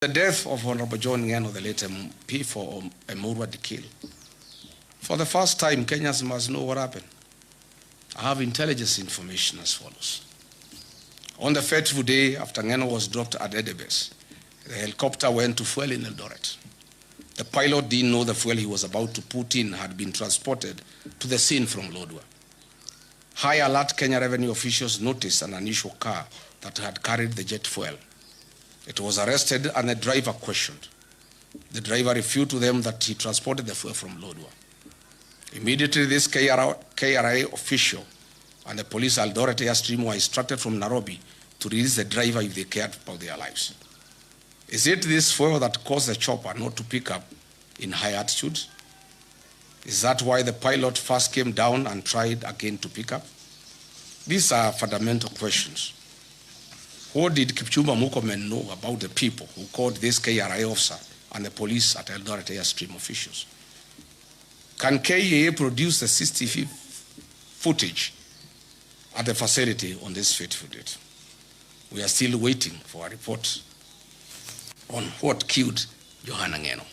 The death of Honorable Johana Ng'eno, the late MP for Emurua Dikil. For the first time, Kenyans must know what happened. I have intelligence information as follows. On the fateful day after Ng'eno was dropped at Edebes, the helicopter went to fuel in Eldoret. The pilot didn't know the fuel he was about to put in had been transported to the scene from Lodwar. High alert Kenya revenue officials noticed an unusual car that had carried the jet fuel. It was arrested and the driver questioned. The driver refuted to them that he transported the fuel from Lodwar. Immediately, this KRA official and the police Eldoret Airstream were instructed from Nairobi to release the driver if they cared about their lives. Is it this fuel that caused the chopper not to pick up in high altitudes? Is that why the pilot first came down and tried again to pick up? These are fundamental questions. What did Kipchumba Murkomen know about the people who called this KRA officer and the police at Eldoret Airstream officials? Can KEA produce the CCTV footage at the facility on this fateful date? We are still waiting for a report on what killed Johana Ng'eno.